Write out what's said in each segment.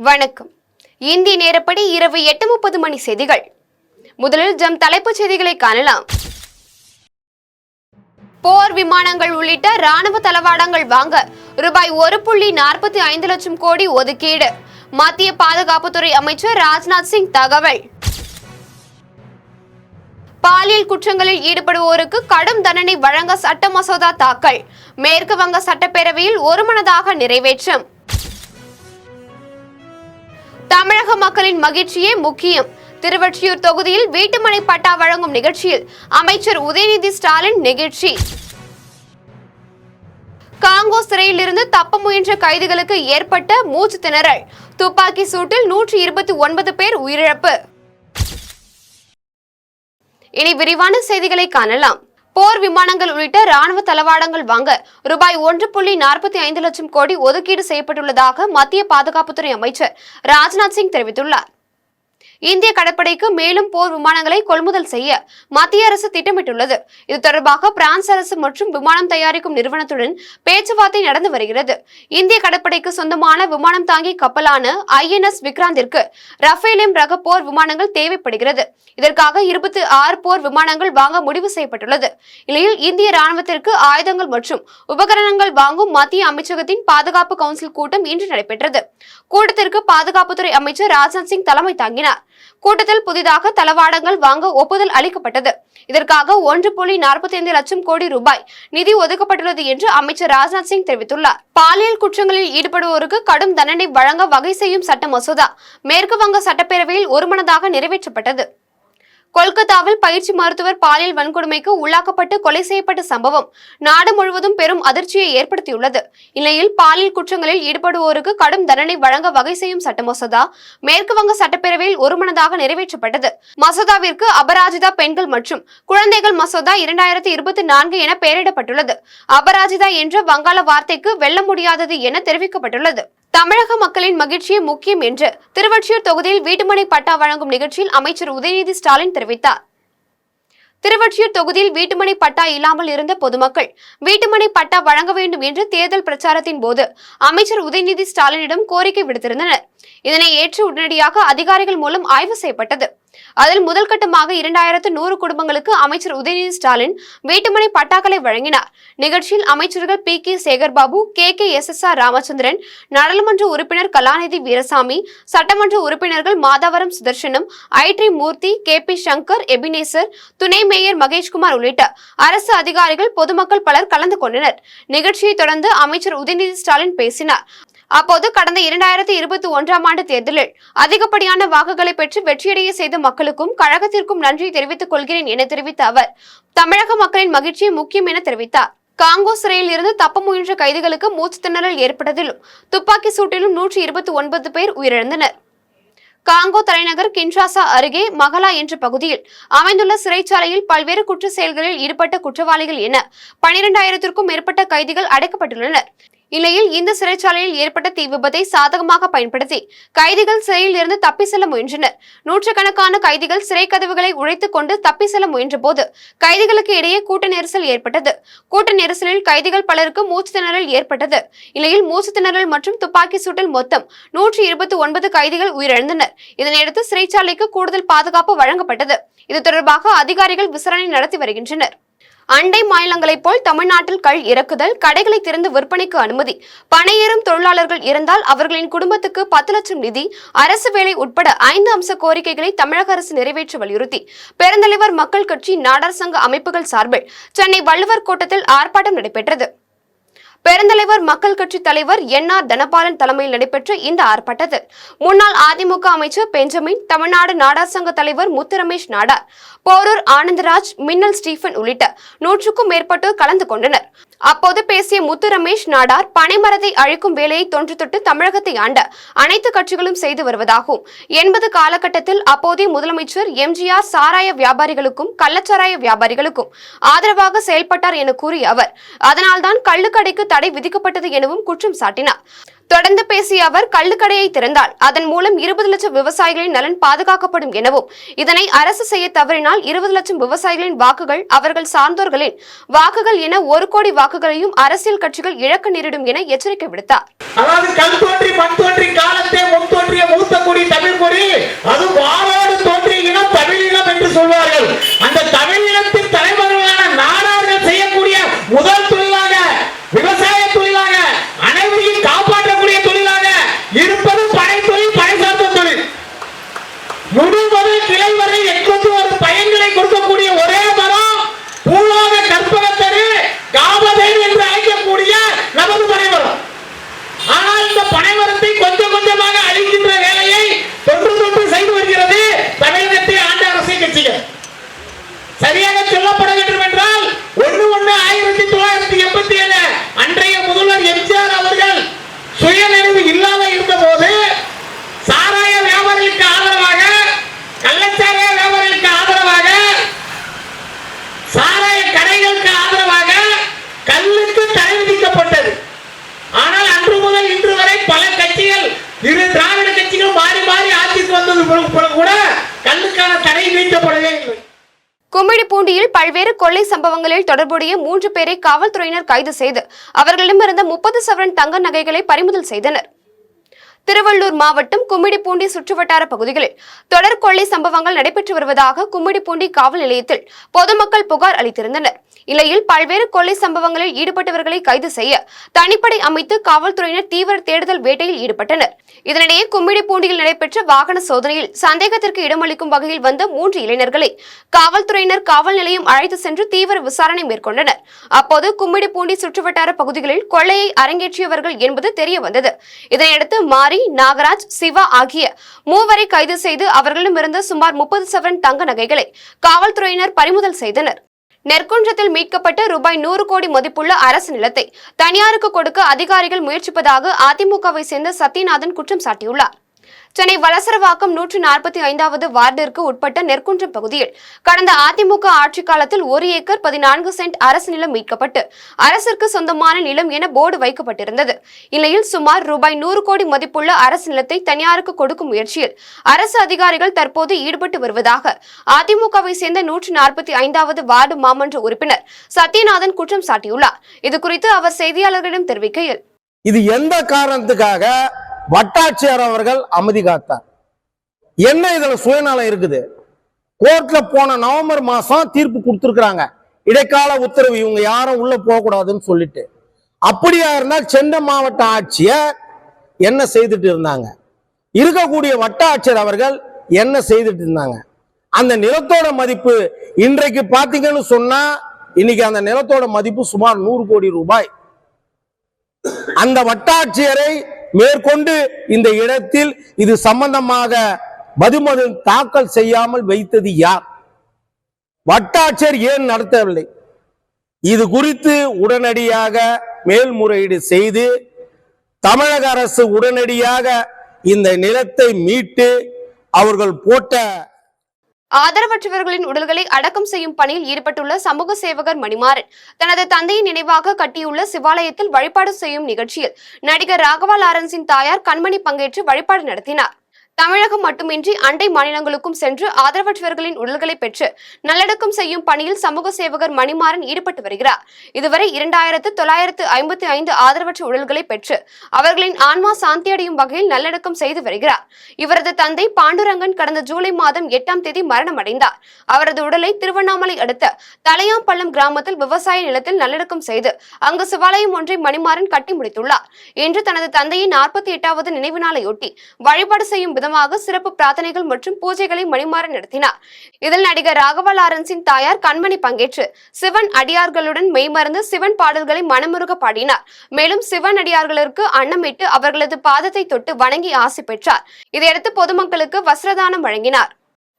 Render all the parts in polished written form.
வணக்கம். இந்திய நேரப்படி இரவு 8:30 மணி செய்திகள். முதலில் தலைப்புச் செய்திகளை காணலாம். போர் விமானங்கள் உள்ளிட்ட ராணுவ தளவாடங்கள் வாங்க ரூபாய் 1.45 லட்சம் கோடி ஒதுக்கீடு. மத்திய பாதுகாப்புத்துறை அமைச்சர் ராஜ்நாத் சிங் தகவல். பாலியல் குற்றங்களில் ஈடுபடுவோருக்கு கடும் தண்டனை வழங்க சட்ட மசோதா தாக்கல். மேற்கு வங்க சட்டப்பேரவையில் ஒருமனதாக நிறைவேற்றம். தமிழக மக்களின் மகிழ்ச்சியே முக்கியம். திருவொற்றியூர் தொகுதியில் வீட்டுமனை பட்டா வழங்கும் நிகழ்ச்சியில் அமைச்சர் உதயநிதி ஸ்டாலின் நெகிழ்ச்சி. காங்கோ சிறையில் இருந்து தப்ப முயன்ற கைதிகளுக்கு ஏற்பட்ட மூச்சு திணறல். துப்பாக்கி சூட்டில் 129 பேர் உயிரிழப்பு. இனி விரிவான செய்திகளை காணலாம். போர் விமானங்கள் உள்ளிட்ட ராணுவ தளவாடங்கள் வாங்க ரூபாய் 1.45 லட்சம் கோடி ஒதுக்கீடு செய்யப்பட்டுள்ளதாக மத்திய பாதுகாப்புத்துறை அமைச்சர் ராஜ்நாத் சிங் தெரிவித்துள்ளார். இந்திய கடற்படைக்கு மேலும் போர் விமானங்களை கொள்முதல் செய்ய மத்திய அரசு திட்டமிட்டுள்ளது. இது தொடர்பாக பிரான்ஸ் அரசு மற்றும் விமானம் தயாரிக்கும் நிறுவனத்துடன் பேச்சுவார்த்தை நடந்து வருகிறது. இந்திய கடற்படைக்கு சொந்தமான விமானம் தாங்கி கப்பலான INS விக்ராந்திற்கு ரஃபேல் ரக போர் விமானங்கள் தேவைப்படுகிறது. இதற்காக 26 போர் விமானங்கள் வாங்க முடிவு செய்யப்பட்டுள்ளது. இந்நிலையில் இந்திய ராணுவத்திற்கு ஆயுதங்கள் மற்றும் உபகரணங்கள் வாங்கும் மத்திய அமைச்சகத்தின் பாதுகாப்பு கவுன்சில் கூட்டம் இன்று நடைபெற்றது. கூட்டத்திற்கு பாதுகாப்புத்துறை அமைச்சர் ராஜ்நாத் சிங் தலைமை தாங்கினார். கூட்டத்தில் புதிதாக தளவாடங்கள் வாங்க ஒப்புதல் அளிக்கப்பட்டது. இதற்காக 1.45 லட்சம் கோடி ரூபாய் நிதி ஒதுக்கப்பட்டுள்ளது என்று அமைச்சர் ராஜ்நாத் சிங் தெரிவித்துள்ளார். பாலியல் குற்றங்களில் ஈடுபடுவோருக்கு கடும் தண்டனை வழங்க வகை செய்யும் சட்ட மசோதா மேற்கு வங்க சட்டப்பேரவையில் ஒருமனதாக நிறைவேற்றப்பட்டது. கொல்கத்தாவில் பயிற்சி மருத்துவர் பாலியல் வன்கொடுமைக்கு உள்ளாக்கப்பட்டு கொலை செய்யப்பட்ட சம்பவம் நாடு முழுவதும் பெரும் அதிர்ச்சியை ஏற்படுத்தியுள்ளது. இந்நிலையில் பாலியல் குற்றங்களில் ஈடுபடுவோருக்கு கடும் தண்டனை வழங்க வகை செய்யும் சட்ட மசோதா மேற்கு வங்க சட்டப்பேரவையில் ஒருமனதாக நிறைவேற்றப்பட்டது. மசோதாவிற்கு அபராஜிதா பெண்கள் மற்றும் குழந்தைகள் மசோதா 2024 என பெயரிடப்பட்டுள்ளது. அபராஜிதா என்ற வங்காள வார்த்தைக்கு வெல்ல முடியாதது என தெரிவிக்கப்பட்டுள்ளது. தமிழக மக்களின் மகிழ்ச்சியே முக்கியம் என்று திருவொற்றியூர் தொகுதியில் வீட்டுமனை பட்டா வழங்கும் நிகழ்ச்சியில் அமைச்சர் உதயநிதி ஸ்டாலின் தெரிவித்தார். திருவொற்றியூர் தொகுதியில் வீட்டுமனை பட்டா இல்லாமல் இருந்த பொதுமக்கள் வீட்டுமனை பட்டா வழங்க வேண்டும் என்று தேர்தல் பிரச்சாரத்தின் போது அமைச்சர் உதயநிதி ஸ்டாலினிடம் கோரிக்கை விடுத்திருந்தனர். இதனை ஏற்று உடனடியாக அதிகாரிகள் மூலம் ஆய்வு செய்யப்பட்டது. அதில் முதல் கட்டமாக 2100 குடும்பங்களுக்கு அமைச்சர் உதயநிதி ஸ்டாலின் வீட்டுமனை பட்டாக்களை வழங்கினார். நிகழ்ச்சியில் அமைச்சர்கள் PK சேகர்பாபு, KKSSR ராமச்சந்திரன், நாடாளுமன்ற உறுப்பினர் கலாநிதி வீரசாமி, சட்டமன்ற உறுப்பினர்கள் Madhavaram Sudarsanam, IT Moorthy, KP Shankar, Ebenezer, துணை மேயர் மகேஷ்குமார் உள்ளிட்ட அரசு அதிகாரிகள், பொதுமக்கள் பலர் கலந்து கொண்டனர். நிகழ்ச்சியை தொடர்ந்து அமைச்சர் உதயநிதி ஸ்டாலின் பேசினார். அப்போது கடந்த 2021ஆம் ஆண்டு தேர்தலில் அதிகப்படியான வாக்குகளை பெற்று வெற்றியடைய செய்த மக்களுக்கும் கழகத்திற்கும் நன்றி தெரிவித்துக் கொள்கிறேன் என தெரிவித்த அவர் தமிழக மக்களின் மகிழ்ச்சி முக்கியம் என தெரிவித்தார். காங்கோ சிறையில் இருந்து தப்ப முயன்ற கைதிகளுக்கு மூச்சு திணறல் ஏற்பட்டதிலும் துப்பாக்கி சூட்டிலும் 129 பேர் உயிரிழந்தனர். காங்கோ தலைநகர் கின்ஷாசா அருகே மகலா என்ற பகுதியில் அமைந்துள்ள சிறைச்சாலையில் பல்வேறு குற்ற செயல்களில் ஈடுபட்ட குற்றவாளிகள் என 12,000க்கும் மேற்பட்ட கைதிகள் அடைக்கப்பட்டுள்ளனர். இந்நிலையில் இந்த சிறைச்சாலையில் ஏற்பட்ட தீ விபத்தை சாதகமாக பயன்படுத்தி கைதிகள் சிறையில் இருந்து தப்பி செல்ல முயன்றனர். நூற்றுக்கணக்கான கைதிகள் சிறை கதவுகளை உடைத்துக் கொண்டு தப்பி செல்ல முயன்ற போது கைதிகளுக்கு இடையே கூட்ட நெரிசல் ஏற்பட்டது. கூட்ட நெரிசலில் கைதிகள் பலருக்கு மூச்சு திணறல் ஏற்பட்டது. இந்நிலையில் மூச்சு திணறல் மற்றும் துப்பாக்கி சூட்டில் மொத்தம் 129 கைதிகள் உயிரிழந்தனர். இதனையடுத்து சிறைச்சாலைக்கு கூடுதல் பாதுகாப்பு வழங்கப்பட்டது. இது தொடர்பாக அதிகாரிகள் விசாரணை நடத்தி வருகின்றனர். அண்டை மாநிலங்களைப் போல் தமிழ்நாட்டில் கள் இறக்குதல், கடைகளை திறந்து விற்பனைக்கு அனுமதி, பணியேறும் தொழிலாளர்கள் இருந்தால் அவர்களின் குடும்பத்துக்கு 10 லட்சம் நிதி, அரசு வேலை உட்பட 5 அம்ச கோரிக்கைகளை தமிழக அரசு நிறைவேற்ற வலியுறுத்தி பெருந்தலைவர் மக்கள் கட்சி, நாடார் சங்க அமைப்புகள் சார்பில் சென்னை வள்ளுவர் கோட்டத்தில் ஆர்ப்பாட்டம் நடைபெற்றது. பெருந்தலைவர் மக்கள் கட்சி தலைவர் NR தனபாலன் தலைமையில் நடைபெற்ற இந்த ஆர்ப்பாட்டத்தில் முன்னாள் அதிமுக அமைச்சர் பெஞ்சமின், தமிழ்நாடு நாடார் சங்க தலைவர் முத்து ரமேஷ் நாடார், போரூர் ஆனந்தராஜ், மின்னல் ஸ்டீபன் உள்ளிட்ட 100க்கும் மேற்பட்டோர் கலந்து கொண்டனர். அப்போது பேசிய முத்து ரமேஷ் நாடார், பனைமரத்தை அழிக்கும் வேலையை தொன்று தொட்டு தமிழகத்தை ஆண்ட அனைத்து கட்சிகளும் செய்து வருவதாகவும் 80 காலகட்டத்தில் அப்போதைய முதலமைச்சர் MGR சாராய வியாபாரிகளுக்கும் கள்ளச்சாராய வியாபாரிகளுக்கும் ஆதரவாக செயல்பட்டார் என கூறிய அவர் அதனால்தான் கள்ளுக்கடைக்கு தடை விதிக்கப்பட்டது எனவும் குற்றம் சாட்டினார். தொடர்ந்து பேசிய அவர் கள்ளுக்கடையை திறந்தால் அதன் மூலம் 20 லட்சம் விவசாயிகளின் நலன் பாதுகாக்கப்படும் எனவும் இதனை அரசு செய்ய தவறினால் 20 லட்சம் விவசாயிகளின் வாக்குகள் அவர்கள் சார்ந்தோர்களின் வாக்குகள் என 1 கோடி வாக்குகளையும் அரசியல் கட்சிகள் இழக்க நேரிடும் என எச்சரிக்கை விடுத்தார். அதாவது கல் தோன்றி மண் தோன்றி காலத்தே முன் தோன்றிய மூத்த குடி தமிழ் குடி, அது வாழோடு தோன்றிய இனம் தமிழினம் என்று சொல்வார்கள். அந்த தமிழினத்தின் தலைவர்களான நாடார்கள் செய்யக்கூடிய முதல் தொழிலாக விவசாய தொழிலாக அனைவரையும் காப்பாற்றக்கூடிய தொழிலாக இருப்பது படை தொழில், படை சார்ந்த தொழில். முதல் கிளை வரை 81 பயன்களை கொடுக்கக்கூடிய ஒரே மரம் பூலோக கற்பகத்தரு காமதேவ் என்று அழைக்கக்கூடிய நமது பனைமரம். ஆனால் இந்த பனைமரத்தை கொஞ்சம் கொஞ்சமாக அழிக்கின்ற வேலையை தொன்று செய்து வருகிறது தமிழகத்தை ஆண்ட அரசியல் கட்சிகள். சரியாக சொல்லப்பட வேண்டும் என்றால் 1/1/1987 அன்றைய முதல்வர் எம்ஜிஆர் அவர்கள் சுயநினைவு இல்லாத இருந்த போது சாராய வியாபாரிகளுக்கு ஆதரவாக, கள்ளச்சாராய வியாபாரிகளுக்கு ஆதரவாக, சாராய கடைகளுக்கு ஆதரவாக கல்லுக்கு தடை விதிக்கப்பட்டது. ஆனால் அன்று முதல் இன்று வரை பல கட்சிகள், இரு திராவிட கட்சிகள் மாறி மாறி ஆட்சிக்கு வந்தது கூட கல்லுக்கான தடை நீக்கப்படவே இல்லை. கும்மிடிப்பூண்டியில் பல்வேறு கொள்ளை சம்பவங்களில் தொடர்புடைய 3 பேரை காவல்துறையினர் கைது செய்து அவர்களிடமிருந்த 30 சவரன் தங்க நகைகளை பறிமுதல் செய்தனர். திருவள்ளூர் மாவட்டம் கும்மிடிப்பூண்டி சுற்றுவட்டார பகுதிகளில் தொடர் கொள்ளை சம்பவங்கள் நடைபெற்று வருவதாக கும்மிடிப்பூண்டி காவல் நிலையத்தில் பொதுமக்கள் புகார் அளித்திருந்தனர். இந்நிலையில் பல்வேறு கொள்ளை சம்பவங்களில் ஈடுபட்டவர்களை கைது செய்ய தனிப்படை அமைத்து காவல்துறையினர் தீவிர தேடுதல் வேட்டையில் ஈடுபட்டனர். இதனிடையே கும்மிடிப்பூண்டியில் நடைபெற்ற வாகன சோதனையில் சந்தேகத்திற்கு இடமளிக்கும் வகையில் வந்த 3 இளைஞர்களை காவல்துறையினர் காவல் நிலையம் அழைத்து சென்று தீவிர விசாரணை மேற்கொண்டனர். அப்போது கும்மிடிப்பூண்டி சுற்றுவட்டார பகுதிகளில் கொள்ளையை அரங்கேற்றியவர்கள் என்பது தெரியவந்தது. இதனையடுத்து மாரி, நாகராஜ், சிவா ஆகிய 3 கைது செய்து அவர்களிடமிருந்து சுமார் 30 சவரன் தங்க நகைகளை காவல்துறையினர் பறிமுதல் செய்தனர். நெற்குன்றத்தில் மீட்கப்பட்ட ரூபாய் 100 கோடி மதிப்புள்ள அரசு நிலத்தை தனியாருக்கு கொடுக்க அதிகாரிகள் முயற்சிப்பதாக அதிமுகவை சேர்ந்த சத்யநாதன் குற்றம் சாட்டியுள்ளார். சென்னை வளசரவாக்கம் 145வது வார்டிற்கு உட்பட்ட நெற்குன்றம் பகுதியில் கடந்த அதிமுக ஆட்சி காலத்தில் 1 ஏக்கர் 14 சென்ட் அரசு நிலம் மீட்கப்பட்டு அரசிற்கு சொந்தமான நிலம் என போர்டு வைக்கப்பட்டிருந்தது. இந்நிலையில் சுமார் ரூபாய் 100 கோடி மதிப்புள்ள அரசு நிலத்தை தனியாருக்கு கொடுக்கும் முயற்சியில் அரசு அதிகாரிகள் தற்போது ஈடுபட்டு வருவதாக அதிமுகவை சேர்ந்த 145வது வார்டு மாமன்ற உறுப்பினர் சத்யநாதன் குற்றம் சாட்டியுள்ளார். இதுகுறித்து அவர் செய்தியாளர்களிடம் தெரிவிக்கையில், இது எந்த காரணத்துக்காக வட்டாட்சியர் அவர்கள் அமைதி காத்தார்? என்ன இதுல சுயநலம் இருக்குது? கோர்ட்ல போன நவம்பர் மாசம் தீர்ப்பு கொடுத்திருக்கிறாங்க, இடைக்கால உத்தரவு, இவங்க யாரும் உள்ள போக கூடாதுன்னு சொல்லிட்டு. அப்படியா இருந்தால் சென்னை மாவட்ட ஆட்சியர் என்ன செய்துட்டு இருந்தாங்க? இருக்கக்கூடிய வட்டாட்சியர் அவர்கள் என்ன செய்துட்டு இருந்தாங்க? அந்த நிலத்தோட மதிப்பு இன்றைக்கு பாத்தீங்கன்னு சொன்னா, இன்னைக்கு அந்த நிலத்தோட மதிப்பு சுமார் 100 கோடி ரூபாய். அந்த வட்டாட்சியரை மேற்கொண்டு இந்த இடத்தில் இது சம்பந்தமாக மதுமது தாக்கல் செய்யாமல் வைத்தது யார்? வட்டாட்சியர் ஏன் நடத்தவில்லை? இது குறித்து உடனடியாக மேல்முறையீடு செய்து தமிழக அரசு உடனடியாக இந்த நிலத்தை மீட்டு அவர்கள் போட்ட ஆதரவற்றவர்களின் உடல்களை அடக்கம் செய்யும் பணியில் ஈடுபட்டுள்ள சமூக சேவகர் மணிமாறன் தனது தந்தையின் நினைவாக கட்டியுள்ள சிவாலயத்தில் வழிபாடு செய்யும் நிகழ்ச்சியில் நடிகர் ராகவா லாரன்ஸின் தாயார் கண்மணி பங்கேற்று வழிபாடு நடத்தினார். தமிழகம் மட்டுமின்றி அண்டை மாநிலங்களுக்கும் சென்று ஆதரவற்றவர்களின் உடல்களை பெற்று நல்லடக்கம் செய்யும் பணியில் சமூக சேவகர் மணிமாறன் ஈடுபட்டு வருகிறார். இதுவரை 2955 ஆதரவற்ற உடல்களை பெற்று அவர்களின் ஆன்மா சாந்தியடையும் வகையில் நல்லடக்கம் செய்து வருகிறார். இவரது தந்தை பாண்டுரங்கன் கடந்த ஜூலை மாதம் 8ஆம் தேதி மரணமடைந்தார். அவரது உடலை திருவண்ணாமலை அடுத்த தலையாம்பள்ளம் கிராமத்தில் விவசாய நிலத்தில் நல்லடக்கம் செய்து அங்கு சிவாலயம் ஒன்றை மணிமாறன் கட்டி முடித்துள்ளார். இன்று தனது தந்தையின் 48வது நினைவு நாளையொட்டி வழிபாடு செய்யும் சிறப்பு பிரார்த்தனைகள் மற்றும் பூஜைகளை மணிமாறன் நடத்தினார். இதில் நடிகர் ராகவா லாரன்ஸின் தாயார் கண்மணி பங்கேற்று சிவன் அடியார்களுடன் மெய்மறந்து சிவன் பாடல்களை மனமுருக பாடினார். மேலும் சிவன் அடியார்களுக்கு அன்னமிட்டு அவர்களது பாதத்தை தொட்டு வணங்கி ஆசி பெற்றார். இதையடுத்து பொதுமக்களுக்கு வஸ்திரதானம் வழங்கினார்.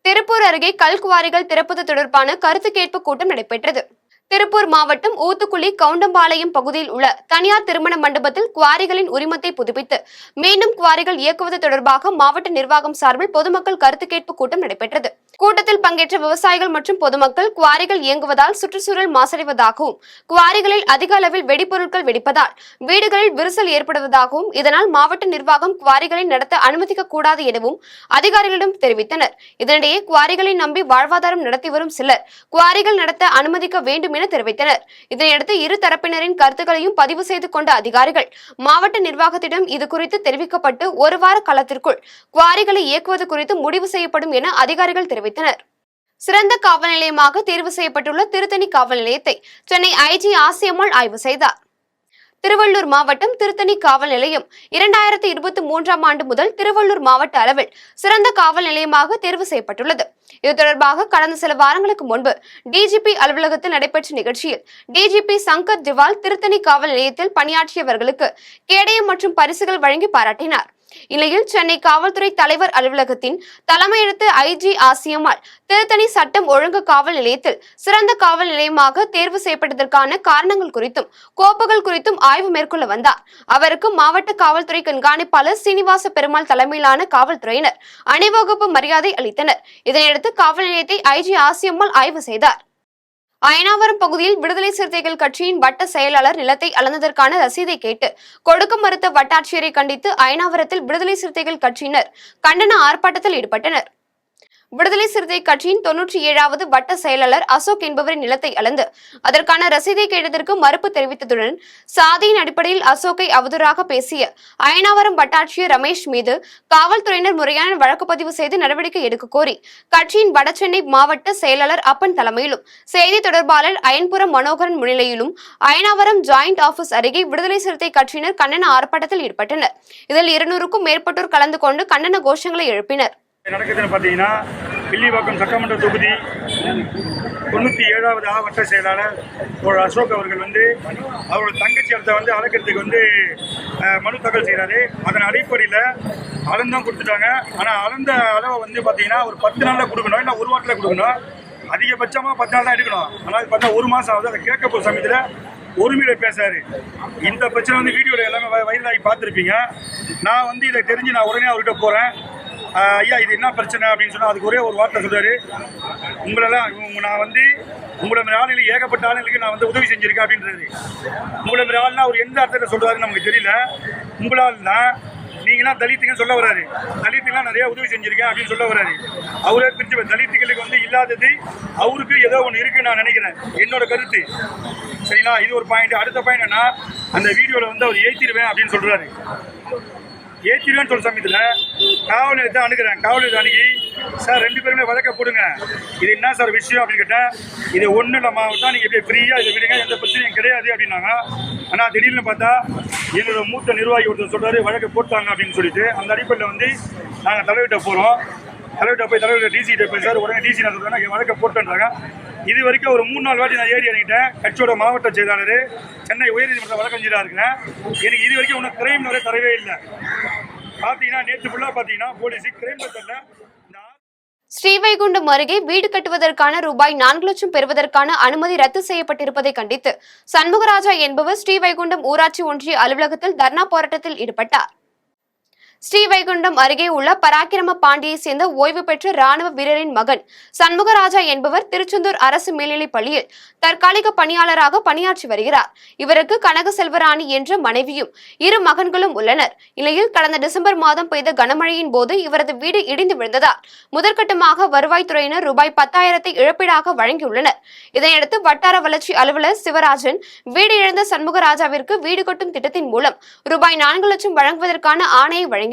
திருப்பூர் அருகே கல்குவாரிகள் திறப்பது தொடர்பான கருத்து கேட்பு கூட்டம் நடைபெற்றது. திருப்பூர் மாவட்டம் ஊத்துக்குளி கவுண்டம்பாளையம் பகுதியில் உள்ள தனியார் திருமண மண்டபத்தில் குவாரிகளின் உரிமத்தை புதுப்பித்து மீண்டும் குவாரிகள் இயக்குவது தொடர்பாக மாவட்ட நிர்வாகம் சார்பில் பொதுமக்கள் கருத்து கேட்பு கூட்டம் நடைபெற்றது. கூட்டத்தில் பங்கேற்ற விவசாயிகள் மற்றும் பொதுமக்கள் குவாரிகள் இயங்குவதால் சுற்றுச்சூழல் மாசடைவதாகவும், குவாரிகளில் அதிக அளவில் வெடிபொருட்கள் வெடிப்பதால் வீடுகளில் விரிசல் ஏற்படுவதாகவும், இதனால் மாவட்ட நிர்வாகம் குவாரிகளை நடத்த அனுமதிக்க கூடாது எனவும் அதிகாரிகளிடம் தெரிவித்தனர். இதனிடையே குவாரிகளை நம்பி வாழ்வாதாரம் நடத்தி வரும் சிலர் குவாரிகள் நடத்த அனுமதிக்க வேண்டும் என தெரிவித்தனர். இதனையடுத்து இரு தரப்பினரின் கருத்துக்களையும் பதிவு செய்து கொண்ட அதிகாரிகள் மாவட்ட நிர்வாகத்திடம் இது குறித்து தெரிவிக்கப்பட்டு ஒரு வார காலத்திற்குள் குவாரிகளை இயக்குவது குறித்து முடிவு செய்யப்படும் என அதிகாரிகள் தெரிவித்தனர். சிறந்த காவல் நிலையமாக தேர்வு செய்யப்பட்டுள்ள திருத்தணி காவல் நிலையத்தை சென்னை ஐஜி ஆசியம்மாள் ஆய்வு செய்தார். திருவள்ளூர் மாவட்டம் திருத்தணி காவல் நிலையம் 2023ஆம் ஆண்டு முதல் திருவள்ளூர் மாவட்ட அளவில் சிறந்த காவல் நிலையமாக தேர்வு செய்யப்பட்டுள்ளது. இது தொடர்பாக கடந்த சில வாரங்களுக்கு முன்பு டிஜிபி அலுவலகத்தில் நடைபெற்ற நிகழ்ச்சியில் டிஜிபி சங்கர் திவால் திருத்தணி காவல் நிலையத்தில் பணியாற்றியவர்களுக்கு கேடயம் மற்றும் பரிசுகள் வழங்கி பாராட்டினார். இந்நிலையில் சென்னை காவல்துறை தலைவர் அலுவலகத்தின் தலைமையெடுத்து ஐஜி ஆசியம்மாள் திருத்தணி சட்டம் ஒழுங்கு காவல் நிலையத்தில் சிறந்த காவல் நிலையமாக தேர்வு செய்யப்பட்டதற்கான காரணங்கள் குறித்தும் கோப்புகள் குறித்தும் ஆய்வு மேற்கொள்ள வந்தார். அவருக்கு மாவட்ட காவல்துறை கண்காணிப்பாளர் சீனிவாச பெருமாள் தலைமையிலான காவல்துறையினர் அணிவகுப்பு மரியாதை அளித்தனர். இதனையடுத்து காவல் நிலையத்தை ஐஜி ஆசியம்மாள் ஆய்வு செய்தார். அயனாவரம் பகுதியில் விடுதலை சிறுத்தைகள் கட்சியின் வட்ட செயலாளர் நிலத்தை அளந்ததற்கான ரசீதை கேட்டு கொடுக்க மறுத்த வட்டாட்சியரை கண்டித்து அயனாவரத்தில் விடுதலை சிறுத்தைகள் கட்சியினர் கண்டன ஆர்ப்பாட்டத்தில் ஈடுபட்டனர். விடுதலை சிறுத்தை கட்சியின் 97வது வட்ட செயலாளர் அசோக் என்பவரின் நிலத்தை அளந்து அதற்கான ரசீதை கேட்டதற்கு மறுப்பு தெரிவித்ததுடன் சாதியின் அடிப்படையில் அசோக்கை அவதூறாக பேசிய அயனாவரம் வட்டாட்சியர் ரமேஷ் மீது காவல்துறையினர் முறையான வழக்கு பதிவு செய்து நடவடிக்கை எடுக்க கோரி கட்சியின் வடசென்னை மாவட்ட செயலாளர் அப்பன் தலைமையிலும் செய்தி தொடர்பாளர் அயன்புரம் மனோகரன் முன்னிலையிலும் அயனாவரம் ஜாயிண்ட் ஆபீஸ் அருகே விடுதலை சிறுத்தை கட்சியினர் கண்டன ஆர்ப்பாட்டத்தில் ஈடுபட்டனர். இதில் 200க்கும் மேற்பட்டோர் கலந்து கொண்டு கண்டன கோஷங்களை எழுப்பினர். நடக்குதுன்னு பார்த்தீங்கன்னா வில்லிவாக்கம் சட்டமன்ற தொகுதி 97வது வட்ட செயலாளர் ஒரு அசோக் அவர்கள் அவரோட தங்கச்சி இடத்தை அளக்கிறதுக்கு மனு தாக்கல் செய்கிறாரு. அதன் அடிப்படையில் அளந்தும் கொடுத்துட்டாங்க. ஆனால் அளந்த அளவை பார்த்தீங்கன்னா ஒரு 10 நாளில் கொடுக்கணும், இல்லை ஒரு வாரத்தில் கொடுக்கணும். அதிகபட்சமாக 10 நாள் தான் எடுக்கணும். ஆனால் பார்த்தா ஒரு மாதம் ஆகுது. அதை கேட்க போகிற சமயத்தில் ஒருமையில பேசாரு. இந்த பிரச்சனை வீடியோவில் எல்லாமே வைரலாகி பார்த்துருப்பீங்க. நான் இதை தெரிஞ்சு நான் உடனே அவர்கிட்ட போகிறேன். ஐயா இது என்ன பிரச்சனை அப்படின்னு சொன்னால் அதுக்கு ஒரே ஒரு வார்த்தை சொல்றாரு, உங்களெல்லாம் நான் உங்களை மாதிரி ஆளுகளுக்கு ஏகப்பட்ட ஆளுகளுக்கு நான் உதவி செஞ்சிருக்கேன் அப்படின்றது. உங்களை மாதிரி ஆளுனா அவர் எந்த அர்த்தத்தை சொல்றாருன்னு நமக்கு தெரியல. உங்களால் தான் நீங்களாம் தலித்துங்கன்னு சொல்ல வர்றாரு. தலித்துக்கெல்லாம் நிறைய உதவி செஞ்சிருக்கேன் அப்படின்னு சொல்ல வர்றாரு. அவரே பிரிச்சு தலித்துகளுக்கு இல்லாதது அவருக்கு ஏதோ ஒன்று இருக்குன்னு நான் நினைக்கிறேன், என்னோட கருத்து. சரிங்களா, இது ஒரு பாயிண்ட். அடுத்த பாயிண்ட் என்ன, அந்த வீடியோவில் அவர் ஏற்றிடுவேன் அப்படின்னு சொல்றாரு. ஏற்றிடுவேன்னு சொல்ற சமயத்தில் காவல் நிலையத்தை அணுகிறேன். காவல் நிலையத்தை அணுகி சார் 2 பேருமே வழக்க போடுங்க, இது என்ன சார் விஷயம் அப்படின்னு கேட்டேன். இது ஒன்றும் இல்லை மாவட்டம், நீங்கள் இப்படி ஃப்ரீயாக இதை விடுங்க, எந்த பிரச்சனையும் கிடையாது அப்படின்னாங்க. ஆனால் திடீர்னு பார்த்தா என்னோட மூத்த நிர்வாகி ஒருத்தர் சொல்கிறாரு வழக்க போட்டாங்க அப்படின்னு சொல்லிட்டு. அந்த அடிப்படையில் நாங்கள் தலைவர்கிட்ட போகிறோம். தலைவர்கிட்ட போய் தலைவர் டிசிகிட்ட பேசுகிறார். உடனே டிசி நான் சொல்கிறேன் வழக்க போட்டுன்றாங்க. இது வரைக்கும் ஒரு 3-4 வாட்டி நான் ஏறி இறங்கிட்டேன். கட்சியோட மாவட்ட செயலாளர், சென்னை உயர்நீதிமன்ற வழக்கறிஞராக இருக்கிறேன். எனக்கு இது வரைக்கும் ஒன்றும் கிரைம் வரை தரவே இல்லை. பார்த்தீங்கன்னா நேற்று ஃபுல்லாக பார்த்தீங்கன்னா போலீஸ் கிரைம் தரல. ஸ்ரீவைகுண்டம் அருகே வீடு கட்டுவதற்கான ரூபாய் 4 லட்சம் பெறுவதற்கான அனுமதி ரத்து செய்யப்பட்டிருப்பதை கண்டித்து சண்முகராஜா என்பவர் ஸ்ரீவைகுண்டம் ஊராட்சி ஒன்றிய அலுவலகத்தில் தர்ணா போராட்டத்தில் ஈடுபட்டார். ஸ்ரீவைகுண்டம் அருகே உள்ள பராக்கிரம பாண்டியை சேர்ந்த ஓய்வு பெற்ற ராணுவ வீரரின் மகன் சண்முகராஜா என்பவர் திருச்செந்தூர் அரசு மேல்நிலைப் பள்ளியில் தற்காலிக பணியாளராக பணியாற்றி வருகிறார். இவருக்கு கனக செல்வராணி என்ற மனைவியும் 2 மகன்களும் உள்ளனர். இந்நிலையில் கடந்த டிசம்பர் மாதம் பெய்த கனமழையின் போது இவரது வீடு இடிந்து விழுந்ததால் முதற்கட்டமாக வருவாய்த்துறையினர் ரூபாய் 10,000 இழப்பீடாக வழங்கியுள்ளனர். இதையடுத்து வட்டார வளர்ச்சி அலுவலர் சிவராஜன் வீடு இழந்த சண்முகராஜாவிற்கு வீடு கட்டும் திட்டத்தின் மூலம் ரூபாய் 4 லட்சம் வழங்குவதற்கான ஆணையை வழங்கினார்.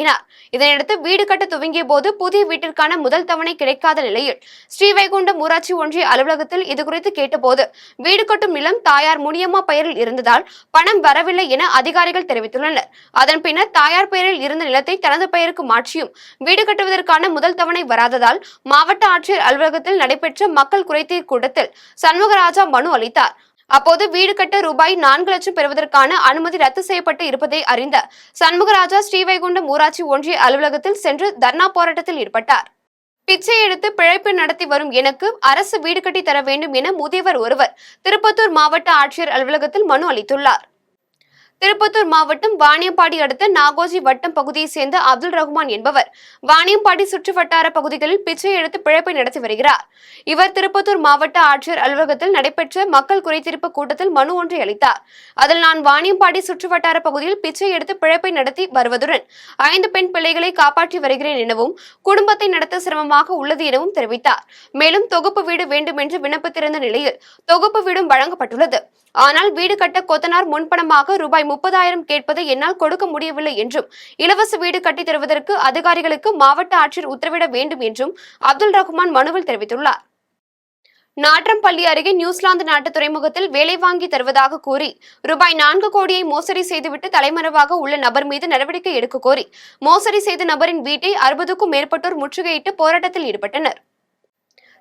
இதனையடுத்து வீடு கட்ட துவங்கிய போது புதிய வீட்டிற்கான முதல் தவணை கிடைக்காத நிலையில் ஸ்ரீவைகுண்டம் ஊராட்சி ஒன்றிய அலுவலகத்தில் இதுகுறித்து கேட்டபோது வீடு கட்டும் நிலம் தாயார் முனியம்மா பெயரில் இருந்ததால் பணம் வரவில்லை என அதிகாரிகள் தெரிவித்துள்ளனர். அதன் பின்னர் தாயார் பெயரில் இருந்த நிலத்தை தனது பெயருக்கு மாற்றியும் வீடு கட்டுவதற்கான முதல் தவணை வராததால் மாவட்ட ஆட்சியர் அலுவலகத்தில் நடைபெற்ற மக்கள் குறைதீர் கூட்டத்தில் சண்முகராஜா மனு அளித்தார். அப்போது வீடு கட்ட ரூபாய் 4 லட்சம் பெறுவதற்கான அனுமதி ரத்து செய்யப்பட்டு இருப்பதை அறிந்த சண்முகராஜா ஸ்ரீவைகுண்டம் ஊராட்சி ஒன்றிய அலுவலகத்தில் சென்று தர்ணா போராட்டத்தில் ஈடுபட்டார். பிச்சை எடுத்து பிழைப்பு நடத்தி வரும் எனக்கு அரசு வீடு கட்டி தர வேண்டும் என முதியவர் ஒருவர் திருப்பத்தூர் மாவட்ட ஆட்சியர் அலுவலகத்தில் மனு அளித்துள்ளார். திருப்பத்தூர் மாவட்டம் வாணியம்பாடி அடுத்த நாகோஜி வட்டம் பகுதியை சேர்ந்த அப்துல் ரஹ்மான் என்பவர் வாணியம்பாடி சுற்றுவட்டார பகுதிகளில் பிச்சை எடுத்து பிழைப்பை நடத்தி வருகிறார். இவர் திருப்பத்தூர் மாவட்ட ஆட்சியர் அலுவலகத்தில் நடைபெற்ற மக்கள் குறைதீர்ப்பு கூட்டத்தில் மனு ஒன்றை அளித்தார். அதில் நான் வாணியம்பாடி சுற்றுவட்டார பகுதியில் பிச்சை எடுத்து பிழைப்பை நடத்தி வருவதுடன் 5 பெண் பிள்ளைகளை காப்பாற்றி வருகிறேன் எனவும் குடும்பத்தை நடத்த சிரமமாக உள்ளது எனவும் தெரிவித்தார். மேலும் தொகுப்பு வீடு வேண்டும் என்று விண்ணப்பித்திருந்த நிலையில் தொகுப்பு வீடும் வழங்கப்பட்டுள்ளது. ஆனால் வீடு கட்ட கொத்தனார் முன்பணமாக ரூபாய் 30,000 கேட்பதை என்னால் கொடுக்க முடியவில்லை என்றும் இலவச வீடு கட்டித் தருவதற்கு அதிகாரிகளுக்கு மாவட்ட ஆட்சியர் உத்தரவிட வேண்டும் என்றும் அப்துல் ரஹ்மான் மனுவில் தெரிவித்துள்ளார். நாட்றம்பள்ளி அருகே நியூசிலாந்து நாட்டு துறைமுகத்தில் வேலை வாங்கி தருவதாக கூறி ரூபாய் 4 கோடியை மோசடி செய்துவிட்டு தலைமறைவாக உள்ள நபர் மீது நடவடிக்கை எடுக்க கோரி மோசடி செய்த நபரின் வீட்டை 60க்கும் மேற்பட்டோர் முற்றுகையிட்டு போராட்டத்தில் ஈடுபட்டனர்.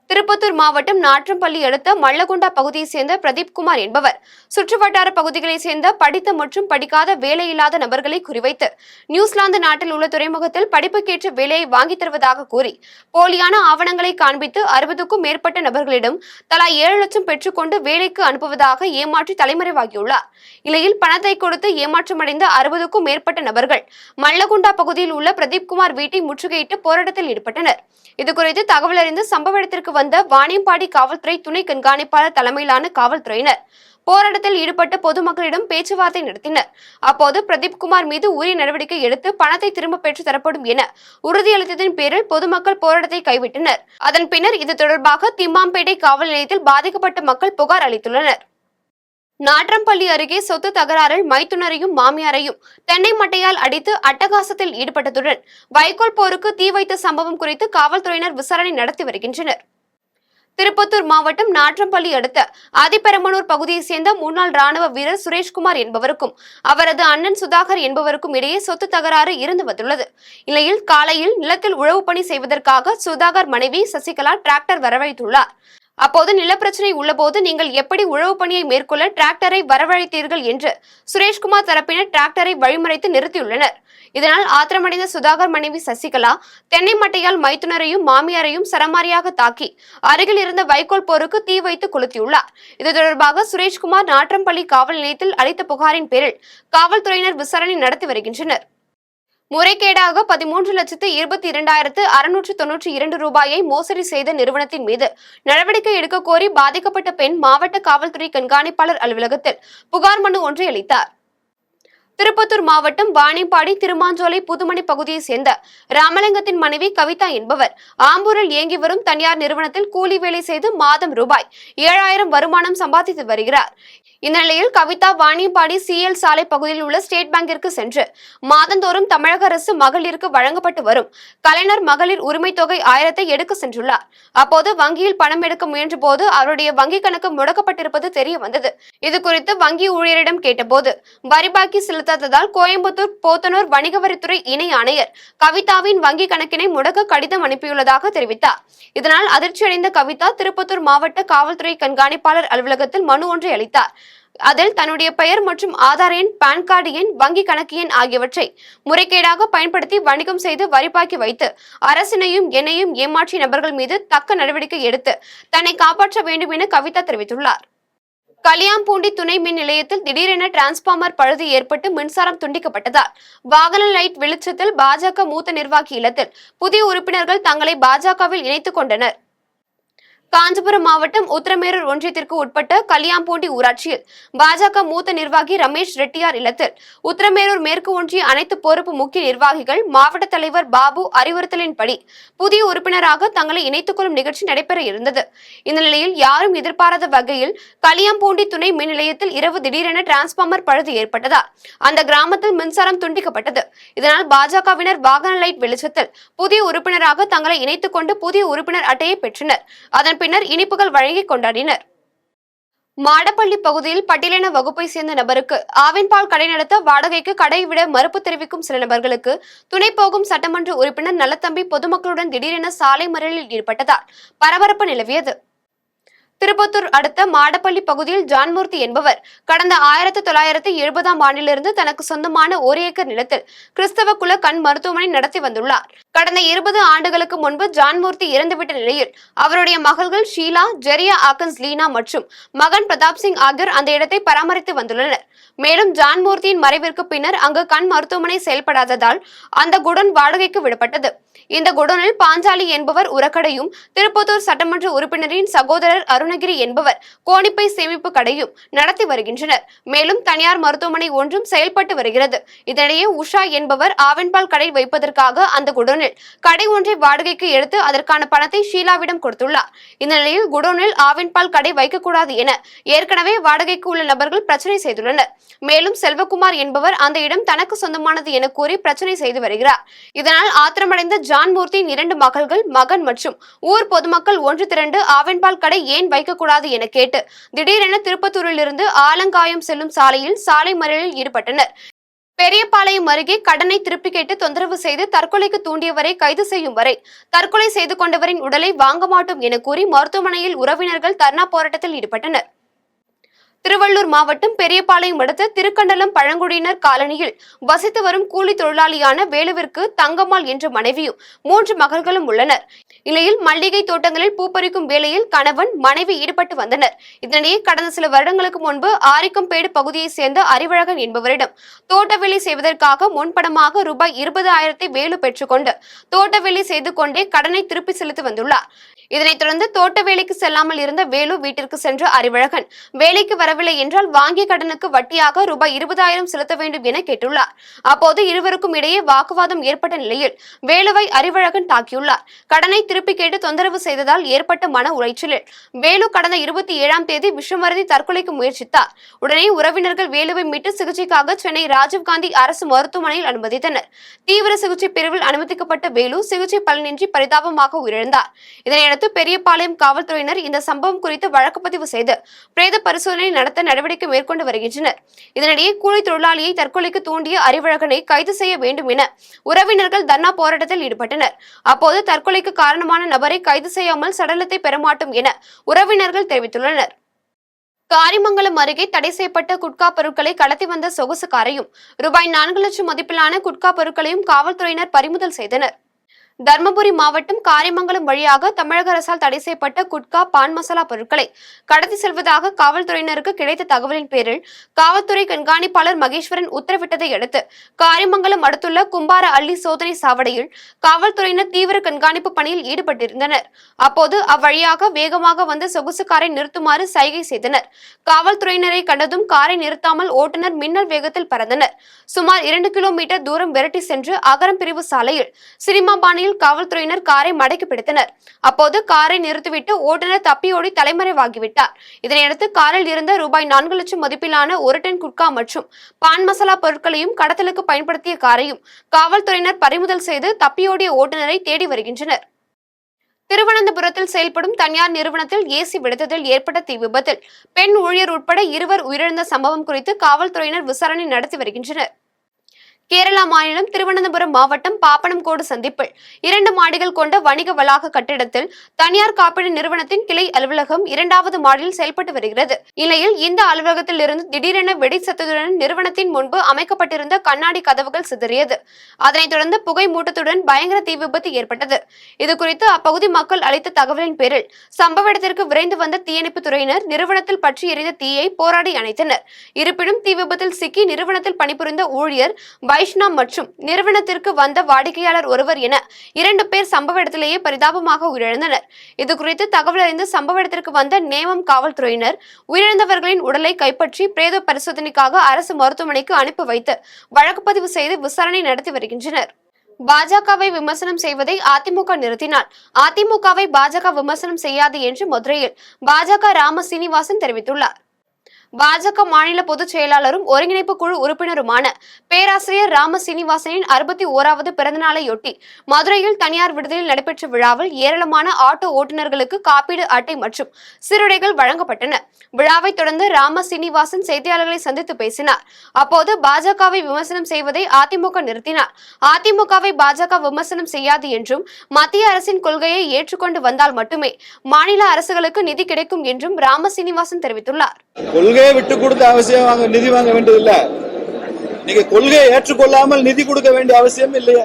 திருப்பத்தூர் மாவட்டம் நாட்றம்பள்ளி அடுத்த மல்லகுண்டா பகுதியை சேர்ந்த பிரதீப் குமார் என்பவர் சுற்றுவட்டார பகுதிகளை சேர்ந்த படித்த மற்றும் படிக்காத வேலையில்லாத நபர்களை குறிவைத்து நியூசிலாந்து நாட்டில் உள்ள துறைமுகத்தில் படிப்புக்கேற்ற வேலையை வாங்கி தருவதாக கூறி போலியான ஆவணங்களை காண்பித்து 60க்கும் மேற்பட்ட நபர்களிடம் தலா 7 லட்சம் பெற்றுக்கொண்டு வேலைக்கு அனுப்புவதாக ஏமாற்றி தலைமறைவாகியுள்ளார். இலையில் பணத்தை கொடுத்து ஏமாற்றமடைந்த 60க்கும் மேற்பட்ட நபர்கள் மல்லகுண்டா பகுதியில் உள்ள பிரதீப் குமார் வீட்டை முற்றுகையிட்டு போராட்டத்தில் ஈடுபட்டனர். இதுகுறித்து தகவல் அறிந்து சம்பவ இடத்திற்கு வந்த வாணியம்பாடி காவல்துறை துணை கண்காணிப்பாளர் தலைமையிலான காவல்துறையினர் போராட்டத்தில் ஈடுபட்ட பொதுமக்களிடம் பேச்சுவார்த்தை நடத்தினர். அப்போது பிரதீப் குமார் மீது உரிய நடவடிக்கை எடுத்து பணத்தை திரும்ப பெற்று தரப்படும் என உறுதியளித்ததன் பேரில் பொதுமக்கள் போராட்டத்தை கைவிட்டனர். அதன் பின்னர் இது தொடர்பாக திம்மாம்பேட்டை காவல் நிலையத்தில் பாதிக்கப்பட்ட மக்கள் புகார் அளித்துள்ளனர். நாட்றம்பள்ளி அருகே சொத்து தகராறில் மைத்துனரையும் மாமியாரையும் தென்னை மட்டையால் அடித்து அட்டகாசத்தில் ஈடுபட்டதுடன் வைக்கோல் போருக்கு தீ வைத்த சம்பவம் குறித்து காவல்துறையினர் விசாரணை நடத்தி வருகின்றனர். திருப்பத்தூர் மாவட்டம் நாட்றம்பள்ளி அடுத்த ஆதிபெருமனூர் பகுதியை சேர்ந்த முன்னாள் ராணுவ வீரர் சுரேஷ்குமார் என்பவருக்கும் அவரது அண்ணன் சுதாகர் என்பவருக்கும் இடையே சொத்து தகராறு இருந்து வந்துள்ளது. இந்நிலையில் காலையில் நிலத்தில் உழவு பணி செய்வதற்காக சுதாகர் மனைவி சசிகலா டிராக்டர் வரவழைத்துள்ளார். அப்போது நிலப்பிரச்சனை உள்ளபோது நீங்கள் எப்படி உழவு பணியை மேற்கொள்ள டிராக்டரை வரவழைத்தீர்கள் என்று சுரேஷ்குமார் தரப்பினர் டிராக்டரை வழிமறைத்து நிறுத்தியுள்ளனர். இதனால் ஆத்திரமடைந்த சுதாகர் மனைவி சசிகலா தென்னை மட்டையால் மைத்துனரையும் மாமியாரையும் சரமாரியாக தாக்கி அருகில் இருந்த வைக்கோல் போருக்கு தீ வைத்து கொளுத்தியுள்ளார். இது தொடர்பாக சுரேஷ்குமார் நாட்றம்பள்ளி காவல் நிலையத்தில் அளித்த புகாரின் பேரில் காவல்துறையினர் விசாரணை நடத்தி வருகின்றனர். முறைகேடாக 13,22,692 ரூபாயை மோசடி செய்த நிறுவனத்தின் மீது நடவடிக்கை எடுக்க கோரி பாதிக்கப்பட்ட பெண் மாவட்ட காவல்துறை கண்காணிப்பாளர் அலுவலகத்தில் புகார் மனு ஒன்றை அளித்தார். திருப்பத்தூர் மாவட்டம் வாணியம்பாடி திருமாஞ்சோலை புதுமணி பகுதியை சேர்ந்த ராமலிங்கத்தின் மனைவி கவிதா என்பவர் ஆம்பூரில் இயங்கி வரும் தனியார் நிறுவனத்தில் கூலி வேலை செய்து மாதம் ரூபாய் 7,000 வருமானம் சம்பாதித்து வருகிறார். இந்த நிலையில் கவிதா வாணியம்பாடி CL சாலை பகுதியில் உள்ள ஸ்டேட் பேங்கிற்கு சென்று மாதந்தோறும் தமிழக அரசு மகளிருக்கு வழங்கப்பட்டு வரும் கலைஞர் மகளிர் உரிமை தொகை 1000 எடுக்க சென்றுள்ளார். அப்போது வங்கியில் பணம் எடுக்க முயன்ற போது அவருடைய வங்கி கணக்கு முடக்கப்பட்டிருப்பது தெரிய வந்தது. இதுகுறித்து வங்கி ஊழியரிடம் கேட்டபோது வரி பாக்கி செலுத்தாததால் கோயம்புத்தூர் போத்தனூர் வணிக வரித்துறை இணை ஆணையர் கவிதாவின் வங்கி கணக்கினை முடக்க கடிதம் அனுப்பியுள்ளதாக தெரிவித்தார். இதனால் அதிர்ச்சியடைந்த கவிதா திருப்பத்தூர் மாவட்ட காவல்துறை கண்காணிப்பாளர் அலுவலகத்தில் மனு ஒன்றை அளித்தார். அதில் தன்னுடைய பெயர் மற்றும் ஆதார் எண், பான் கார்டு எண், வங்கி கணக்கு எண் ஆகியவற்றை முறைகேடாக பயன்படுத்தி வணிகம் செய்து வரிபாக்கி வைத்து அரசினையும் என்னையும் ஏமாற்றிய நபர்கள் மீது தக்க நடவடிக்கை எடுத்து தன்னை காப்பாற்ற வேண்டும் என கவிதா தெரிவித்துள்ளார். கலியாம்பூண்டி துணை மின் நிலையத்தில் திடீரென டிரான்ஸ்பார்மர் பழுது ஏற்பட்டு மின்சாரம் துண்டிக்கப்பட்டதால் வாகன லைட் வெளிச்சத்தில் பாஜக மூத்த நிர்வாகி இல்லத்தில் புதிய உறுப்பினர்கள் தங்களை பாஜகவில் இணைத்துக் கொண்டனர். காஞ்சிபுரம் மாவட்டம் உத்தரமேரூர் ஒன்றியத்திற்கு உட்பட்ட கலியாம்பூண்டி ஊராட்சியில் பாஜக மூத்த நிர்வாகி ரமேஷ் ரெட்டியார் இல்லத்தில் உத்தரமேரூர் மேற்கு ஒன்றிய அனைத்து பொறுப்பு முக்கிய நிர்வாகிகள் மாவட்ட தலைவர் பாபு அறிவுறுத்தலின்படி புதிய உறுப்பினராக தங்களை இணைத்துக் கொள்ளும் நிகழ்ச்சி நடைபெற இருந்தது. இந்த நிலையில் யாரும் எதிர்பாராத வகையில் கலியாம்பூண்டி துணை மின் நிலையத்தில் இரவு திடீரென டிரான்ஸ்பார்மர் பழுது ஏற்பட்டதால் அந்த கிராமத்தில் மின்சாரம் துண்டிக்கப்பட்டது. இதனால் பாஜகவினர் வாகன லைட் வெளிச்சத்தில் புதிய உறுப்பினராக தங்களை இணைத்துக் கொண்டு புதிய உறுப்பினர் அட்டையை பெற்றனர். அதன் பின்னர் இனிப்புகள் வழங்கி கொண்டாடினர். மாடப்பள்ளி பகுதியில் பட்டியலின வகுப்பை சேர்ந்த நபருக்கு ஆவின்பால் கடை நடத்த வாடகைக்கு கடை விட மறுப்பு தெரிவிக்கும் சில நபர்களுக்கு துணை போகும் சட்டமன்ற உறுப்பினர் நல்லதம்பி பொதுமக்களுடன் திடீரென சாலை மறியலில் ஈடுபட்டதால் பரபரப்பு நிலவியது. திருப்பத்தூர் அடுத்த மாடப்பள்ளி பகுதியில் ஜான்மூர்த்தி என்பவர் கடந்த 1970ஆம் ஆண்டிலிருந்து தனக்கு சொந்தமான 1 ஏக்கர் நிலத்தில் கிறிஸ்தவ குல கண் மருத்துவமனை நடத்தி வந்துள்ளார். கடந்த 20 ஆண்டுகளுக்கு முன்பு ஜான்மூர்த்தி இறந்துவிட்ட நிலையில் அவருடைய மகள்கள் ஷீலா, ஜெரியா ஆக்கன்ஸ் லீனா மற்றும் மகன் பிரதாப் சிங் ஆகியோர் அந்த இடத்தை பராமரித்து வந்துள்ளனர். மேலும் ஜான்மூர்த்தியின் மறைவிற்கு பின்னர் அங்கு கண் மருத்துவமனை செயல்படாததால் அந்த குடோன் வாடகைக்கு விடப்பட்டது. இந்த குடோனில் பாஞ்சாலி என்பவர் உரக்கடையும், திருப்பத்தூர் சட்டமன்ற உறுப்பினரின் சகோதரர் அருணகிரி என்பவர் கோணிப்பை சேமிப்பு கடையும் நடத்தி வருகின்றனர். மேலும் தனியார் மருத்துவமனை ஒன்றும் செயல்பட்டு வருகிறது. இதனிடையே உஷா என்பவர் ஆவின்பால் கடை வைப்பதற்காக அந்த குடோனில் கடை ஒன்றை வாடகைக்கு எடுத்து அதற்கான பணத்தை ஷீலாவிடம் கொடுத்துள்ளார். இந்த நிலையில் குடோனில் ஆவின்பால் கடை வைக்கக்கூடாது என ஏற்கனவே வாடகைக்கு உள்ள நபர்கள் பிரச்சனை செய்துள்ளனர். மேலும் செல்வகுமார் என்பவர் அந்த இடம் தனக்கு சொந்தமானது என கூறி பிரச்சனை செய்து வருகிறார். இதனால் ஆத்திரமடைந்த ஜான்மூர்த்தியின் 2 மகள்கள், மகன் மற்றும் ஊர் பொதுமக்கள் ஒன்று திரண்டு ஆவின்பால் கடை ஏன் வைக்கக்கூடாது என கேட்டு திடீரென திருப்பத்தூரிலிருந்து ஆலங்காயம் செல்லும் சாலையில் சாலை மறியலில் ஈடுபட்டனர். பெரியபாளையம் அருகே கடனை திருப்பி கேட்டு தொந்தரவு செய்து தற்கொலைக்கு தூண்டியவரை கைது செய்யும் வரை தற்கொலை செய்து கொண்டவரின் உடலை வாங்க மாட்டோம் என கூறி மருத்துவமனையில் உறவினர்கள் தர்ணா போராட்டத்தில் ஈடுபட்டனர். திருவள்ளூர் மாவட்டம் பெரியபாளையம் அடுத்த திருக்கண்டலம் பழங்குடியினர் காலனியில் வசித்து வரும் கூலி தொழிலாளியான வேலுவிற்கு தங்கம்மாள் என்ற மனைவியும் 3 மகள்களும் உள்ளனர். இந்நிலையில் மல்லிகை தோட்டங்களில் பூப்பறிக்கும் வேலையில் கணவன், மனைவி ஈடுபட்டு வந்தனர். இதனிடையே கடந்த சில வருடங்களுக்கு முன்பு ஆரிக்கம்பேடு பகுதியைச் சேர்ந்த அறிவழகன் என்பவரிடம் தோட்ட வேலை செய்வதற்காக முன்பணமாக ரூபாய் 20,000 வேலு பெற்றுக்கொண்டு தோட்ட வேலை செய்து கொண்டே கடனை திருப்பி செலுத்தி வந்துள்ளார். இதனைத் தொடர்ந்து தோட்ட வேலைக்கு செல்லாமல் இருந்த வேலு வீட்டிற்கு சென்ற அறிவழகன் வேலைக்கு வரவில்லை என்றால் வாங்கிய கடனுக்கு வட்டியாக ரூபாய் 20,000 செலுத்த வேண்டும் என கேட்டுள்ளார். அப்போது இருவருக்கும் இடையே வாக்குவாதம் ஏற்பட்ட நிலையில் வேலுவை அறிவழகன் தாக்கியுள்ளார். கடனை திருப்பி கேட்டு தொந்தரவு செய்ததால் ஏற்பட்ட மன உளைச்சலில் வேலு கடந்த 27ஆம் தேதி விஷமருந்தி தற்கொலைக்கு முயற்சித்தார். உடனே உறவினர்கள் வேலுவை மீட்டு சிகிச்சைக்காக சென்னை ராஜீவ்காந்தி அரசு மருத்துவமனையில் அனுமதித்தனர். தீவிர சிகிச்சை பிரிவில் அனுமதிக்கப்பட்ட வேலு சிகிச்சை பலனின்றி பரிதாபமாக உயிரிழந்தார். இதனையடுத்து பெரியபாளையம் காவல்துறையினர் இந்த சம்பவம் குறித்து வழக்கு பதிவு செய்து பிரேத பரிசோதனை நடத்த நடவடிக்கை மேற்கொண்டு வருகின்றனர். இதனிடையே கூலி தொழிலாளியை தற்கொலைக்கு தூண்டிய அறிவழகனை கைது செய்ய வேண்டும் என உறவினர்கள் தர்ணா போராட்டத்தில் ஈடுபட்டனர். அப்போது தற்கொலைக்கு காரணமான நபரை கைது செய்யாமல் சடலத்தை பெறமாட்டோம் என உறவினர்கள் தெரிவித்துள்ளனர். காரிமங்கலம் அருகே தடை செய்யப்பட்ட குட்கா பொருட்களை கடத்தி வந்த சொகுசு காரையும் ரூபாய் 4 லட்சம் மதிப்பிலான குட்கா பொருட்களையும் காவல்துறையினர் பறிமுதல் செய்தனர். தர்மபுரி மாவட்டம் காரிமங்கலம் வழியாக தமிழக அரசால் தடை செய்யப்பட்ட குட்கா, பான் மசாலா பொருட்களை கடத்தி செல்வதாக காவல்துறையினருக்கு கிடைத்த தகவலின் பேரில் காவல்துறை கண்காணிப்பாளர் மகேஸ்வரன் உத்தரவிட்டதை அடுத்து காரிமங்கலம் அடுத்துள்ள கும்பார அள்ளி சோதனை சாவடியில் காவல்துறையினர் தீவிர கண்காணிப்பு பணியில் ஈடுபட்டிருந்தனர். அப்போது அவ்வழியாக வேகமாக வந்த சொகுசு காரை நிறுத்துமாறு சைகை செய்தனர். காவல்துறையினரை கண்டதும் காரை நிறுத்தாமல் ஓட்டுநர் மின்னல் வேகத்தில் பறந்தனர். சுமார் 2 கிலோமீட்டர் தூரம் விரட்டி சென்று அகரம் பிரிவு சாலையில் சினிமா பாணியில் காவல்துறையினர் காரை மடக்கி பிடித்தனர். அப்போது காரை நிறுத்திவிட்டு ஓட்டுநர் தப்பியோடி தலைமறைவாகிவிட்டார். இதனையடுத்து காரில் இருந்த ரூபாய் 4 லட்சம் மதிப்பிலான 1 டன் குட்கா மற்றும் பான் மசாலா பொருட்களையும் கடத்தலுக்கு பயன்படுத்திய காரையும் காவல்துறையினர் பறிமுதல் செய்து தப்பியோடிய ஓட்டுநரை தேடி வருகின்றனர். திருவனந்தபுரத்தில் செயல்படும் தனியார் நிறுவனத்தில் ஏசி வெடித்ததில் ஏற்பட்ட தீ விபத்தில் பெண் ஊழியர் உட்பட 2 உயிரிழந்த சம்பவம் குறித்து காவல்துறையினர் விசாரணை நடத்தி வருகின்றனர். கேரளா மாநிலம் திருவனந்தபுரம் மாவட்டம் பாப்பனம்கோடு சந்திப்பில் 2 மாடிகள் கொண்ட வணிக வளாக கட்டிடத்தில் தனியார் காப்பீடு நிறுவனத்தின் கிளை அலுவலகம் 2வது மாடியில் செயல்பட்டு வருகிறது. இந்நிலையில் இந்த அலுவலகத்தில் இருந்து திடீரென வெடி சத்தத்துடன் நிறுவனத்தின் முன்பு அமைக்கப்பட்டிருந்த கண்ணாடி கதவுகள் சிதறியது. அதனைத் தொடர்ந்து புகை மூட்டத்துடன் பயங்கர தீ விபத்து ஏற்பட்டது. இதுகுறித்து அப்பகுதி மக்கள் அளித்த தகவலின் பேரில் சம்பவ இடத்திற்கு விரைந்து வந்த தீயணைப்பு துறையினர் நிறுவனத்தில் பற்றி எரிந்த தீயை போராடி அணைத்தனர். இருப்பினும் தீ விபத்தில் சிக்கி நிறுவனத்தில் பணிபுரிந்த ஊழியர் வைஷ்ணா மற்றும் நிறுவனத்திற்கு வந்த வாடிக்கையாளர் ஒருவர் என 2 பேர் சம்பவ இடத்திலேயே பரிதாபமாக உயிரிழந்தனர். இதுகுறித்து தகவல் அறிந்து சம்பவ இடத்திற்கு வந்த நேமம் காவல்துறையினர் உயிரிழந்தவர்களின் உடலை கைப்பற்றி பிரேத பரிசோதனைக்காக அரசு மருத்துவமனைக்கு அனுப்பி வைத்து வழக்கு பதிவு செய்து விசாரணை நடத்தி வருகின்றனர். பாஜகவை விமர்சனம் செய்வதை அதிமுக நிறுத்தினால் அதிமுகவை பாஜக விமர்சனம் செய்யாது என்று மதுரையில் பாஜக ராம சீனிவாசன் தெரிவித்துள்ளார். பாஜக மாநில பொதுச் செயலாளரும் ஒருங்கிணைப்பு குழு உறுப்பினருமான பேராசிரியர் ராம சீனிவாசனின் 61வது பிறந்தநாளையொட்டி மதுரையில் தனியார் விடுதியில் நடைபெற்ற விழாவில் ஏராளமான ஆட்டோ ஓட்டுநர்களுக்கு காப்பீடு அட்டை மற்றும் சீருடைகள் வழங்கப்பட்டன. விழாவை தொடர்ந்து ராம சீனிவாசன் செய்தியாளர்களை சந்தித்து பேசினார். அப்போது பாஜகவை விமர்சனம் செய்வதை அதிமுக நிறுத்தினார் அதிமுகவை பாஜக விமர்சனம் செய்யாது என்றும் மத்திய அரசின் கொள்கையை ஏற்றுக்கொண்டு வந்தால் மட்டுமே மாநில அரசுகளுக்கு நிதி கிடைக்கும் என்றும் ராம சீனிவாசன் தெரிவித்துள்ளார். விட்டு கொடுத்த அவசியம் நிதி வாங்க வேண்டியதில்லை. நீங்க கொள்கையை ஏற்றுக்கொள்ளாமல் நிதி கொடுக்க வேண்டிய அவசியம் இல்லையா?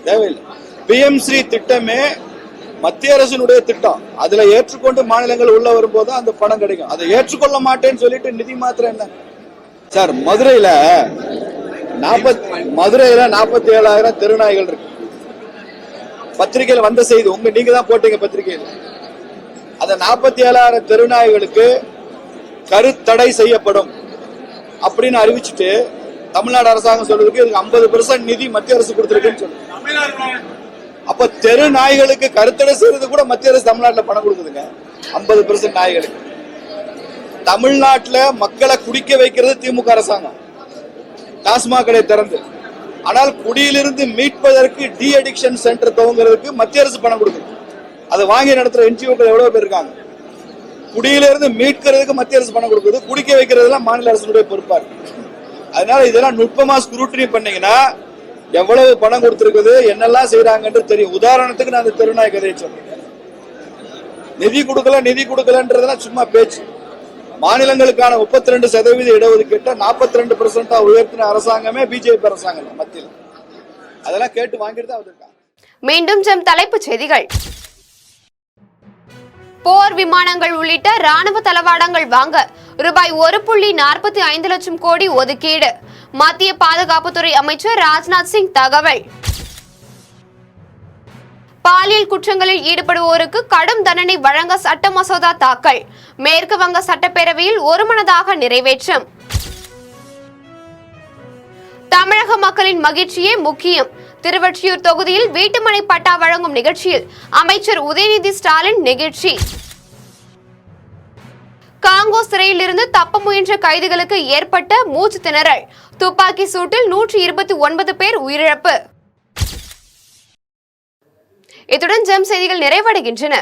தேவையில்லை. பிஎம்ஸ்ரீ திட்டமே மத்திய அரசினுடைய திட்டம். அதுல ஏற்றுக்கொண்டு மாநிலங்கள் உள்ள வரும்போது அந்த பணம் கிடைக்கும். அதை ஏற்றுக்கொள்ள மாட்டேன்னு சொல்லிட்டு நிதி மாத்திரம் என்ன சார்? மதுரையில 47,000 தெருநாய்கள் இருக்கு. பத்திரிகையில வந்த செய்தி, நீங்க தான் போட்டீங்க பத்திரிகையில். அந்த 47,000 தெருநாய்களுக்கு கருத்தடை செய்யப்படும் அப்படின்னு அறிவிச்சுட்டு தமிழ்நாடு அரசாங்கம் சொல்றதுக்கு 50% நிதி மத்திய அரசு கொடுத்திருக்குன்னு சொல்லுங்க. அப்ப தெரு நாய்களுக்கு கருத்தடை செய்யறது கூட மத்திய அரசு தமிழ்நாட்டில் பணம் கொடுக்குதுங்க. 50% நாய்களுக்கு. தமிழ்நாட்டில் மக்களை குடிக்க வைக்கிறது திமுக அரசாங்கம், டாஸ்மாக் கடை திறந்து. ஆனால் குடியிலிருந்து மீட்பதற்கு டி அடிக்ஷன் சென்டர் துவங்குறதுக்கு மத்திய அரசு பணம் கொடுக்குது. அதை வாங்கி நடத்துற என்ஜிஓக்கள் எவ்வளவு பேர் இருக்காங்க. குடியிலிருந்து மீட்கிறதுக்கு மத்திய அரசு பணம் கொடுக்குது, குடிக்க வைக்கிறதுலாம் மாநில அரசுடைய பொறுப்பா இருக்கு. அதனால இதெல்லாம் நுட்பமா ஸ்க்ரூட்டினி பண்ணீங்கன்னா எவ்வளவு பணம் கொடுத்திருக்குது, என்னெல்லாம் செய்யறாங்கன்னு தெரியும். உதாரணத்துக்கு நான் அந்த தெருநாய் கதையை சொல்றேன். நிதி கொடுக்கலன்றதெல்லாம் சும்மா பேச்சு. மாநிலங்களுக்கான 32% இடஒதுக்கீட்டை 42% உயர்த்தின அரசாங்கமே பிஜேபி அரசாங்கம் மத்தியில். அதெல்லாம் கேட்டு வாங்கிட்டு தான் வந்திருக்காங்க. மீண்டும் தலைப்புச் செய்திகள். போர் விமானங்கள் உள்ளிட்ட ராணுவ தளவாடங்கள் வாங்க ரூபாய் 1.45 லட்சம் கோடி ஒதுக்கீடு. மத்திய பாதுகாப்புத்துறை அமைச்சர் ராஜ்நாத் சிங் தகவல். பாலியல் குற்றங்களில் ஈடுபடுவோருக்கு கடும் தண்டனை வழங்க சட்ட மசோதா தாக்கல். மேற்கு வங்க சட்டப்பேரவையில் ஒருமனதாக நிறைவேற்றம். தமிழக மக்களின் மகிழ்ச்சியே முக்கியம். திருவொற்றியூர் தொகுதியில் வீட்டுமனை பட்டா வழங்கும் நிகழ்ச்சியில் அமைச்சர் உதயநிதி ஸ்டாலின் நெகிழ்ச்சி. காங்கோ சிறையில் இருந்து தப்ப முயன்ற கைதிகளுக்கு ஏற்பட்ட மூச்சு திணறல். துப்பாக்கி சூட்டில் 129 பேர் உயிரிழப்பு. இத்துடன் ஜெம் செய்திகள் நிறைவடைகின்றன.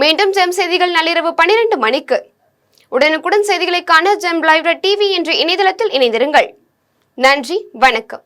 மீண்டும் ஜெம் செய்திகள் நள்ளிரவு 12 மணிக்கு. உடனுக்குடன் செய்திகளை காண ஜெம் லைவ் டிவி என்ற இணையதளத்தில் இணைந்திருங்கள். நன்றி, வணக்கம்.